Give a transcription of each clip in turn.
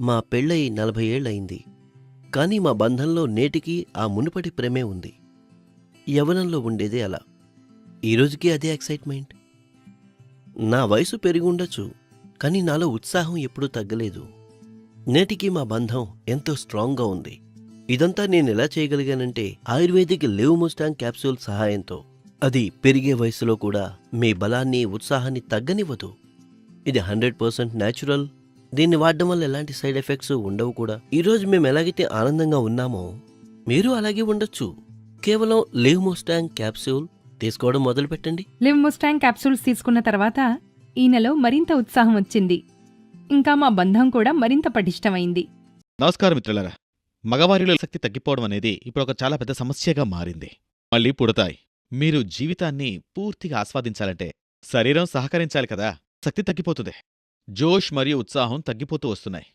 మా పెళ్ళయి 40 ఏళ్లయింది. కానీ మా బంధంలో నేటికీ ఆ మునుపటి ప్రేమే ఉంది. యవ్వనంలో ఉండేదే అలా. ఈ రోజుకి అదే ఎక్సైట్‌మెంట్. నా వయసు పెరిగుండొచ్చు, కానీ నాలో ఉత్సాహం ఎప్పుడూ తగ్గలేదు. నేటికీ మా బంధం ఎంతో స్ట్రాంగ్‌గా ఉంది. ఇదంతా నేనెలా చేయగలిగానంటే ఆయుర్వేదిక్ లివ్ ముస్టాంగ్ క్యాప్సూల్ సహాయంతో. అది పెరిగే వయసులో కూడా మీ బలాన్ని, ఉత్సాహాన్ని తగ్గనివ్వదు. ఇది 100% న్యాచురల్. దీన్ని వాడడం వల్ల ఎలాంటి సైడ్ ఎఫెక్ట్స్ ఉండవు కూడా. ఈరోజు మేము ఎలాగైతే ఆనందంగా ఉన్నామో మీరు అలాగే ఉండొచ్చు. కేవలం లివ్ ముస్టాంగ్ క్యాప్సూల్ తీసుకోవడం మొదలుపెట్టండి. లివ్ ముస్టాంగ్ క్యాప్సూల్స్ తీసుకున్న తర్వాత ఈయనలో మరింత ఉత్సాహం వచ్చింది. ఇంకా మా బంధం కూడా మరింత పటిష్టమైంది. నమస్కారం మిత్రులారా. మగవారిలో శక్తి తగ్గిపోవడం అనేది ఇప్పుడు ఒక చాలా పెద్ద సమస్యగా మారింది. మళ్ళీ పుడతాయి. మీరు జీవితాన్ని పూర్తిగా ఆస్వాదించాలంటే శరీరం సహకరించాలి కదా. శక్తి తగ్గిపోతుంది. జోష్ మరియు ఉత్సాహం తగ్గిపోతూ వస్తున్నాయి.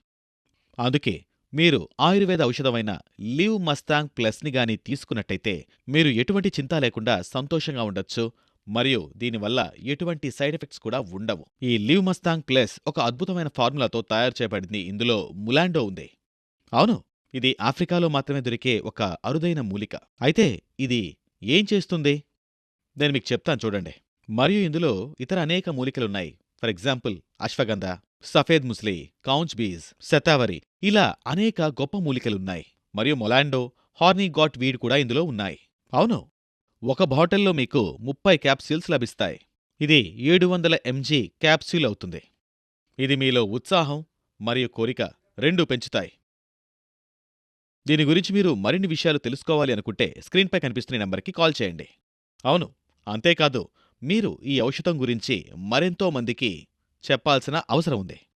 అందుకే మీరు ఆయుర్వేద ఔషధమైన లివ్ మస్తాంగ్ ప్లస్ని గాని తీసుకున్నట్టయితే మీరు ఎటువంటి చింత లేకుండా సంతోషంగా ఉండొచ్చు. మరియు దీనివల్ల ఎటువంటి సైడ్ ఎఫెక్ట్స్ కూడా ఉండవు. ఈ లివ్ మస్తాంగ్ ప్లస్ ఒక అద్భుతమైన ఫార్ములాతో తయారు చేయబడింది. ఇందులో ములాండో ఉంది. అవును, ఇది ఆఫ్రికాలో మాత్రమే దొరికే ఒక అరుదైన మూలిక. అయితే ఇది ఏం చేస్తుంది? నేను మీకు చెప్తాను చూడండి. మరియు ఇందులో ఇతర అనేక మూలికలున్నాయి. ఫర్ ఎగ్జాంపుల్ అశ్వగంధ, సఫేద్ ముస్లి, కౌంచ్ బీజ్, శతావరి, ఇలా అనేక గొప్ప మూలికలున్నాయి. మరియు మొలాండో, హార్నీ గాట్ వీడ్ కూడా ఇందులో ఉన్నాయి. అవును, ఒక బాటిల్లో మీకు 30 క్యాప్సూల్స్ లభిస్తాయి. ఇది 700 mg క్యాప్సూల్ అవుతుంది. ఇది మీలో ఉత్సాహం మరియు కోరిక రెండూ పెంచుతాయి. దీని గురించి మీరు మరిన్ని విషయాలు తెలుసుకోవాలి అనుకుంటే స్క్రీన్పై కనిపిస్తున్న నంబర్కి కాల్ చేయండి. అవును, అంతేకాదు, మీరు ఈ ఔషధం గురించి మరెంతో మందికి చెప్పాల్సిన అవసరం ఉంది.